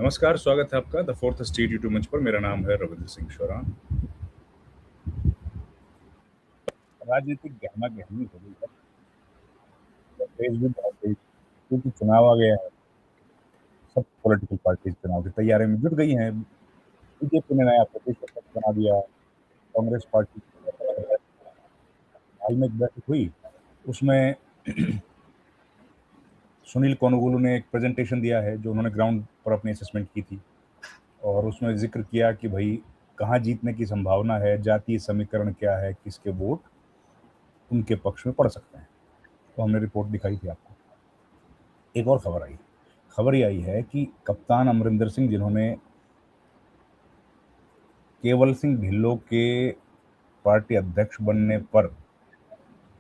नमस्कार, स्वागत है आपका द फोर्थ स्टेट यूट्यूब मंच पर। मेरा नाम है रविंद्र सिंह शोरान। राजनीतिक गहमा गहमी हो गई है, तेज भी बहुत गई क्योंकि चुनाव आ गया है। सब पॉलिटिकल पार्टी चुनाव की तैयारी में जुट गई हैं। बीजेपी ने नया प्रदेश अध्यक्ष बना दिया। कांग्रेस पार्टी हाल में एक बैठक हुई, उसमें सुनील कोनगुलू ने एक प्रेजेंटेशन दिया है जो उन्होंने ग्राउंड पर अपनी असेसमेंट की थी, और उसमें जिक्र किया कि भाई कहाँ जीतने की संभावना है, जातीय समीकरण क्या है, किसके वोट उनके पक्ष में पड़ सकते हैं। तो हमने रिपोर्ट दिखाई थी आपको। एक और खबर ये आई है कि कप्तान अमरिंदर सिंह, जिन्होंने केवल सिंह ढिल्लों के पार्टी अध्यक्ष बनने पर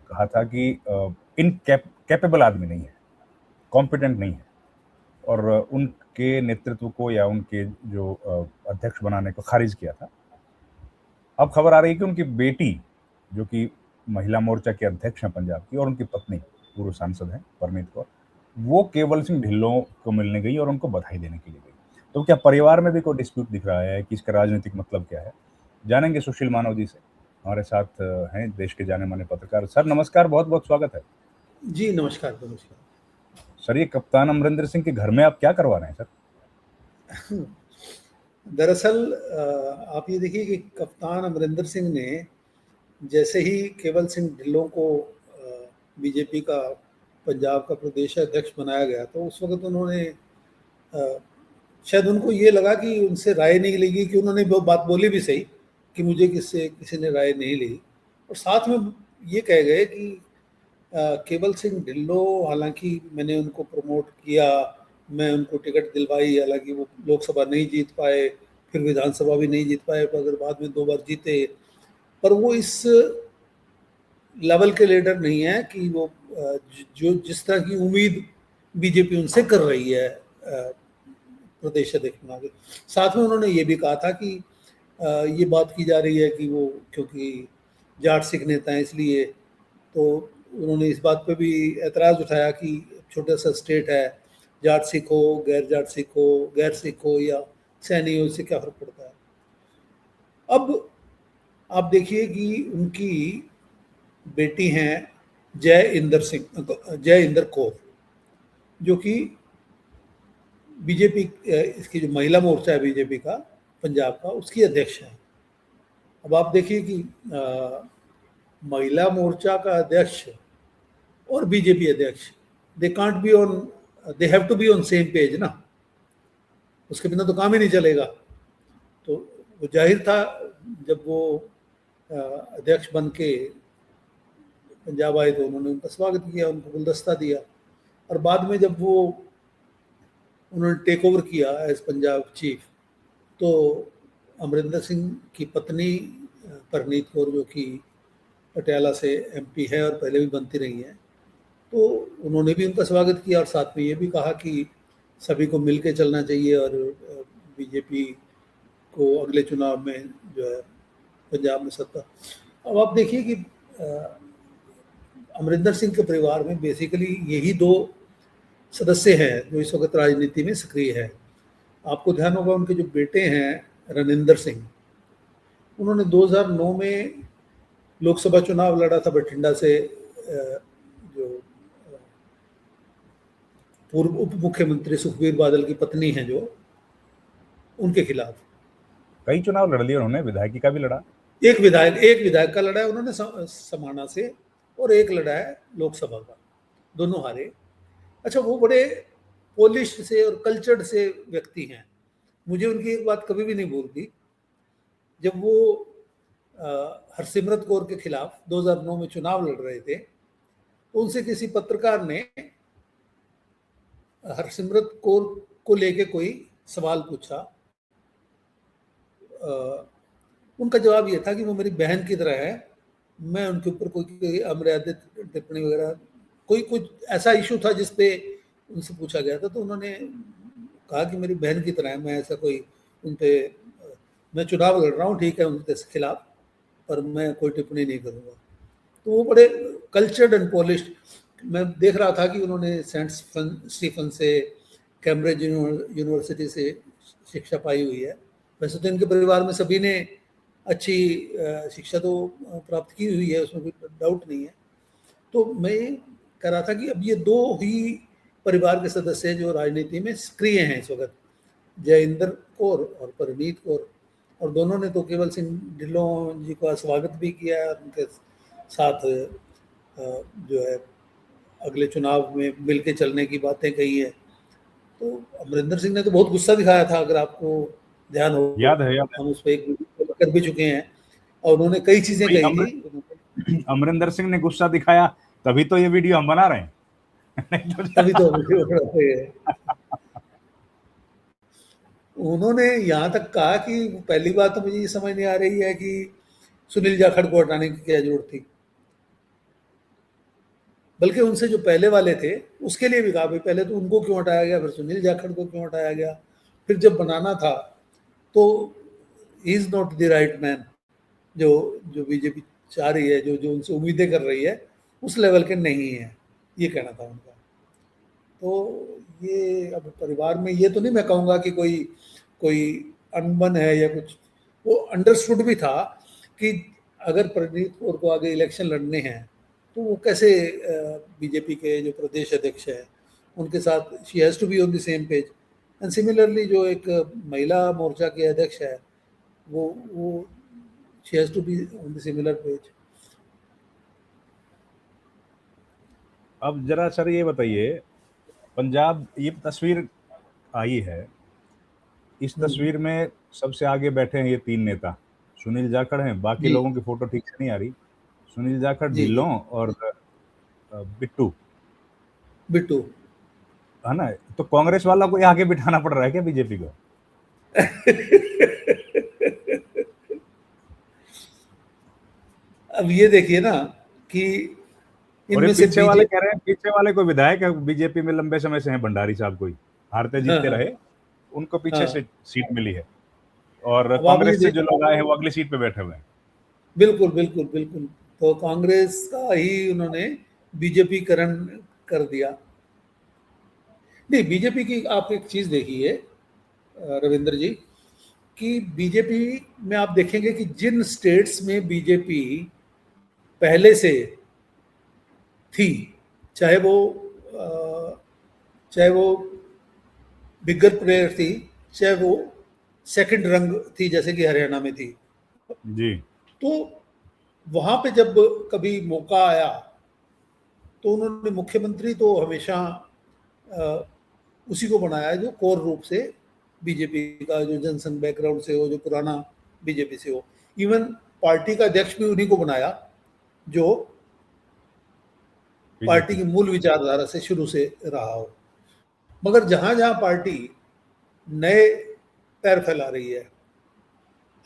कहा था कि कैपेबल आदमी नहीं है, कॉम्पिटेंट नहीं है, और उनके नेतृत्व को या उनके जो अध्यक्ष बनाने को खारिज किया था। अब खबर आ रही है कि उनकी बेटी, जो कि महिला मोर्चा के अध्यक्ष हैं पंजाब की, और उनकी पत्नी पूर्व सांसद हैं परमीत कौर, वो केवल सिंह ढिल्लों को मिलने गई और उनको बधाई देने के लिए गई। तो क्या परिवार में भी कोई डिस्प्यूट दिख रहा है कि इसका राजनीतिक मतलब क्या है? जानेंगे सुशील मानव जी से। हमारे साथ हैं देश के जाने माने पत्रकार। सर नमस्कार, बहुत बहुत स्वागत है। जी नमस्कार। सर, ये कप्तान अमरिंदर सिंह के घर में आप क्या करवा रहे हैं सर? दरअसल आप ये देखिए कि कप्तान अमरिंदर सिंह ने जैसे ही केवल सिंह ढिल्लों को बीजेपी का पंजाब का प्रदेश अध्यक्ष बनाया गया, तो उस वक्त उन्होंने शायद उनको ये लगा कि उनसे राय नहीं लेगी, कि उन्होंने वो बात बोली भी सही कि मुझे किसी ने राय नहीं ली, और साथ में ये कह गए कि केवल सिंह ढिल्लों, हालांकि मैंने उनको प्रमोट किया, मैं उनको टिकट दिलवाई, हालांकि वो लोकसभा नहीं जीत पाए, फिर विधानसभा भी नहीं जीत पाए, अगर बाद में 2 बार जीते, पर वो इस लेवल के लीडर नहीं है कि वो जो जिस तरह की उम्मीद बीजेपी उनसे कर रही है प्रदेश अध्यक्ष बना के। साथ में उन्होंने ये भी कहा था कि ये बात की जा रही है कि वो क्योंकि जाट सिख नेता हैं इसलिए, तो उन्होंने इस बात पे भी एतराज़ उठाया कि छोटा सा स्टेट है, जाट सिख हो, गैर सिख हो या सैनी हो, इससे क्या फ़र्क पड़ता है। अब आप देखिए कि उनकी बेटी हैं जय इंदर कौर, जो कि बीजेपी, इसकी जो महिला मोर्चा है बीजेपी का पंजाब का, उसकी अध्यक्ष है। अब आप देखिए कि महिला मोर्चा का अध्यक्ष और बीजेपी अध्यक्ष, they have to be on same page ना, उसके बिना तो काम ही नहीं चलेगा। तो वो जाहिर था, जब वो अध्यक्ष बन के पंजाब आए तो उन्होंने उनका स्वागत किया, उनको गुलदस्ता दिया, और बाद में जब वो उन्होंने टेक ओवर किया एज पंजाब चीफ, तो अमरिंदर सिंह की पत्नी परनीत कौर, जो कि पटियाला से एमपी है और पहले भी बनती रही है, तो उन्होंने भी उनका स्वागत किया, और साथ में ये भी कहा कि सभी को मिल के चलना चाहिए, और बीजेपी को अगले चुनाव में जो है पंजाब में सत्ता। अब आप देखिए कि अमरिंदर सिंह के परिवार में बेसिकली यही 2 सदस्य हैं जो इस वक्त राजनीति में सक्रिय है। आपको ध्यान होगा, उनके जो बेटे हैं रनिंदर सिंह, उन्होंने 2009 में लोकसभा चुनाव लड़ा था बठिंडा से, जो पूर्व उप मुख्यमंत्री सुखबीर बादल की पत्नी हैं, जो उनके खिलाफ। कई चुनाव लड़ लिए उन्होंने, विधायकी का भी लड़ा। एक विधायक का लड़ा है उन्होंने समाना से, और एक लड़ा है लोकसभा का, दोनों हारे। अच्छा, वो बड़े पॉलिश से और कल्चर्ड से व्यक्ति हैं। मुझे उनकी एक बात कभी भी नहीं भूलती, जब वो हरसिमरत कौर के खिलाफ 2009 में चुनाव लड़ रहे थे, तो उनसे किसी पत्रकार ने हरसिमरत कौर को लेके कोई सवाल पूछा। उनका जवाब ये था कि वो मेरी बहन की तरह है, मैं उनके ऊपर कोई अमर्यादित टिप्पणी वगैरह, कोई कुछ ऐसा इशू था जिस पे उनसे पूछा गया था, तो उन्होंने कहा कि मेरी बहन की तरह है, मैं ऐसा कोई उन पे, मैं चुनाव लड़ रहा हूँ, ठीक है, उनके खिलाफ, पर मैं कोई टिप्पणी नहीं करूँगा। तो वो बड़े कल्चर्ड एंड पॉलिश्ड। मैं देख रहा था कि उन्होंने सेंट स्टीफन से, कैम्ब्रिज यूनिवर्सिटी से शिक्षा पाई हुई है। वैसे तो इनके परिवार में सभी ने अच्छी शिक्षा तो प्राप्त की हुई है, उसमें कोई डाउट नहीं है। तो मैं ये कह रहा था कि अब ये दो ही परिवार के सदस्य हैं जो राजनीति में सक्रिय हैं इस वक्त, जयेंद्र कौर और परनीत कौर, और दोनों ने तो केवल सिंह ढिल्लों जी का स्वागत भी किया है, उनके साथ जो है अगले चुनाव में मिलके चलने की बातें कही है। तो अमरिंदर सिंह ने तो बहुत गुस्सा दिखाया था, अगर आपको ध्यान हो, याद है, याद है। हम उस पर एक वीडियो कर भी चुके हैं, और उन्होंने कई चीजें भाई कही थी। अमरिंदर सिंह ने गुस्सा दिखाया, तभी तो ये वीडियो हम बना रहे हैं। तभी तो वीडियो बना रहे हैं। उन्होंने यहाँ तक कहा कि पहली बात तो मुझे ये समझ नहीं आ रही है कि सुनील जाखड़ को हटाने की क्या जरूरत थी, बल्कि उनसे जो पहले वाले थे उसके लिए भी कहा भाई पहले तो उनको क्यों हटाया गया, फिर सुनील जाखड़ को क्यों हटाया गया, फिर जब बनाना था तो he is not the right man, जो जो बीजेपी चाह रही है, जो जो उनसे उम्मीदें कर रही है उस लेवल के नहीं है, ये कहना था उनका। तो ये अब परिवार में ये तो नहीं मैं कहूँगा कि कोई कोई अनबन है या कुछ, वो अंडरस्टूड भी था कि अगर प्रनीत कौर को आगे इलेक्शन लड़ने हैं तो वो कैसे बीजेपी के जो प्रदेश अध्यक्ष है उनके साथ she has to be on the same page, and similarly जो एक महिला मोर्चा के अध्यक्ष है वो she has to be on the similar page. अब जरा सर ये बताइए, पंजाब ये तस्वीर आई है, इस तस्वीर में सबसे आगे बैठे हैं ये तीन नेता, सुनील जाखड़ हैं, बाकी जी लोगों की फोटो ठीक से नहीं आ रही, सुनील जाखड़, जी जी ढिल्लों और बिट्टू, बिट्टू। है ना। तो कांग्रेस वाला को आगे बिठाना पड़ रहा है क्या बीजेपी को? अब ये देखिए ना कि और ये इनमें से पीछे वाले कह रहे हैं, पीछे वाले कोई विधायक बीजेपी में लंबे समय से हैं, भंडारी साहब, कोई हारते हाँ जीतते हाँ रहे, उनको पीछे हाँ, से सीट मिली है, और अब आप ये कांग्रेस से जो देखिए, लोग आए हैं वो अगली सीट पे बैठे हुए हैं। बिल्कुल बिल्कुल बिल्कुल, तो कांग्रेस का ही उन्होंने बीजेपी करण कर दिया। नहीं, बीजेपी की आप एक चीज देखिए रविंद्र जी, कि बीजेपी में आप देखेंगे कि जिन स्टेट्स में बीजेपी पहले से थी, चाहे वो चाहे वो बिगर प्लेयर थी, चाहे वो सेकंड रंग थी जैसे कि हरियाणा में थी, जी तो वहां पे जब कभी मौका आया तो उन्होंने मुख्यमंत्री तो हमेशा उसी को बनाया जो कोर रूप से बीजेपी का, जो जनसंघ बैकग्राउंड से हो, जो पुराना बीजेपी से हो। इवन पार्टी का अध्यक्ष भी उन्हीं को बनाया जो पार्टी बीजेपी। की मूल विचारधारा से शुरू से रहा हो। मगर जहां जहां पार्टी नए पैर फैला रही है,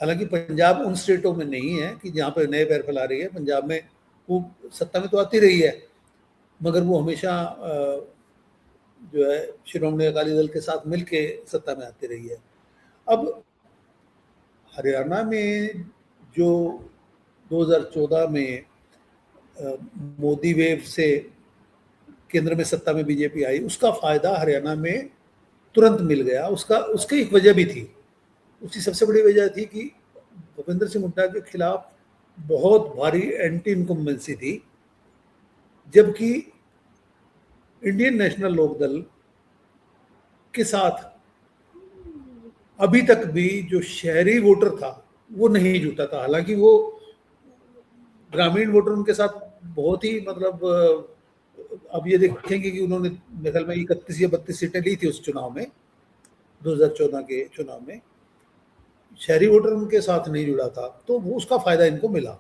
हालांकि पंजाब उन स्टेटों में नहीं है कि जहां पर नए पैर फैला रही है, पंजाब में वो सत्ता में तो आती रही है, मगर वो हमेशा जो है श्रोमणी अकाली दल के साथ मिलके सत्ता में आती रही है। अब हरियाणा में जो 2014 में मोदी वेव से केंद्र में सत्ता में बीजेपी आई, उसका फायदा हरियाणा में तुरंत मिल गया। उसका उसकी एक वजह भी थी, उसकी सबसे बड़ी वजह थी कि भूपेंद्र सिंह हुड्डा के खिलाफ बहुत भारी एंटी इनकम्बेंसी थी, जबकि इंडियन नेशनल लोकदल के साथ अभी तक भी जो शहरी वोटर था वो नहीं जुटा था। हालांकि वो ग्रामीण वोटर उनके साथ बहुत ही मतलब अब ये देखेंगे कि उन्होंने मेरे ख्याल में 31 या 32 सीटें ली थी उस चुनाव में, 2014 के चुनाव में शहरी वोटर उनके साथ नहीं जुड़ा था, तो वो उसका फायदा इनको मिला।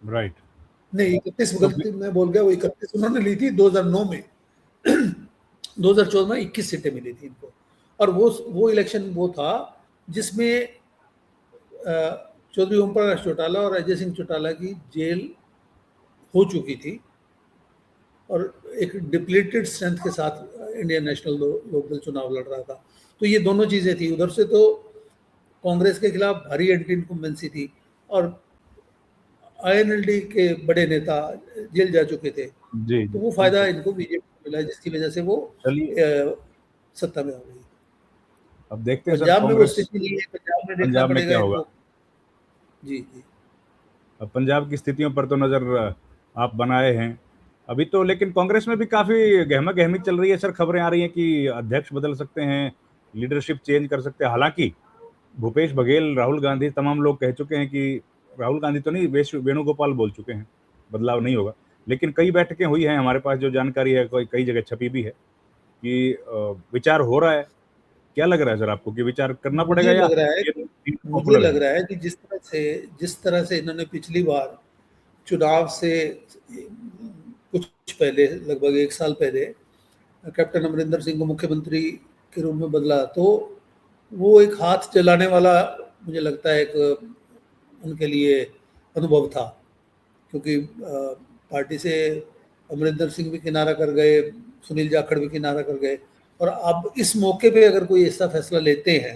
राइट। नहीं, 31 तो गलती मैं बोल गया, वो 31 उन्होंने ली थी 2009 में। 2014 में 21 सीटें मिली थी इनको, और वो इलेक्शन वो था जिसमें चौधरी ओम प्रकाश चौटाला और अजय सिंह चौटाला की जेल हो चुकी थी, और एक डिप्लीटेड स्ट्रेंथ के साथ इंडियन नेशनल लोकदल चुनाव लड़ रहा था। तो ये दोनों चीज़ें थी, उधर से तो कांग्रेस के खिलाफ भारी एंटी इनकम्बेंसी थी, और आईएनएलडी के बड़े नेता जेल जा चुके थे, जी तो वो फायदा इनको बीजेपी को मिला, जिसकी वजह से वो चलिए, सत्ता में आ गई। अब देखते हैं सर पंजाब में वो कांग्रेस, स्थिति नहीं है, पंजाब में देखना पंजाब में पड़ेगा क्या होगा। इनको। जी जी। अब पंजाब की स्थितियों पर तो नजर आप बनाए हैं अभी तो, लेकिन कांग्रेस में भी काफी गहमा गहमी चल रही है सर। खबरें आ रही हैं कि अध्यक्ष बदल सकते हैं, लीडरशिप चेंज कर सकते हैं। हालांकि भूपेश बघेल, राहुल गांधी, तमाम लोग कह चुके हैं कि, राहुल गांधी तो नहीं, वेणुगोपाल बोल चुके हैं बदलाव नहीं होगा। लेकिन कई बैठकें हुई हैं, हमारे पास जो जानकारी है, कोई कई जगह छपी भी है कि विचार हो रहा है। क्या लग रहा है सर आपको कि विचार करना पड़ेगा मुझे या लग रहा है ये मुझे पॉपुलर लग है? रहा है कि जिस तरह से इन्होंने पिछली बार चुनाव से कुछ पहले, लगभग 1 साल पहले, कैप्टन अमरिंदर सिंह को मुख्यमंत्री के रूप में बदला, तो वो एक हाथ जलाने वाला, मुझे लगता है, एक उनके लिए अनुभव था। क्योंकि पार्टी से अमरिंदर सिंह भी किनारा कर गए, सुनील जाखड़ भी किनारा कर गए, और अब इस मौके पे अगर कोई ऐसा फैसला लेते हैं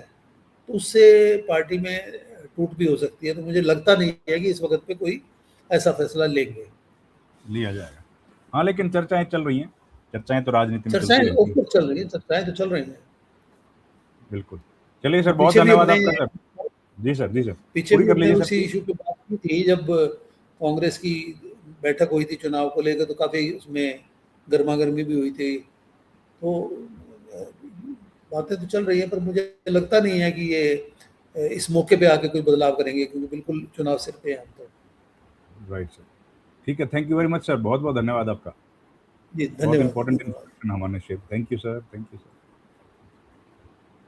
तो उससे पार्टी में टूट भी हो सकती है। तो मुझे लगता नहीं है कि इस वक्त पे कोई ऐसा फैसला लेंगे। लिया जाएगा। हाँ, लेकिन चर्चाएं चल रही हैं, चर्चाएं तो राजनीति में चर्चाएं चलती रहती है। ओपन चल रही हैं, चर्चाएं तो चल रही हैं। बिल्कुल। चलिए सर, और बहुत पीछे भी धन्यवाद हमने आपका सर। जी सर, जी सर। पीछे पूरी भी कर हमने लीजिए सर, उसी प्लीज। इशू पे बात की थी, जब कांग्रेस की बैठक हुई थी चुनाव को लेकर, तो काफ़ी उसमें गर्मा गर्मी भी हुई थी। तो अ, बातें तो चल रही हैं, पर मुझे लगता नहीं है कि ये इस मौके पे आके कोई बदलाव करेंगे, क्योंकि बिल्कुल चुनाव सिर पे हैं हम तो। Right sir. ठीक है, thank you very much sir, बहुत बहुत धन्यवाद आपका। जी बहुत धन्यवाद इंपॉर्टेंट धन्यवाद। इन्फॉर्मेशन हमारे share. Thank you sir, thank you sir.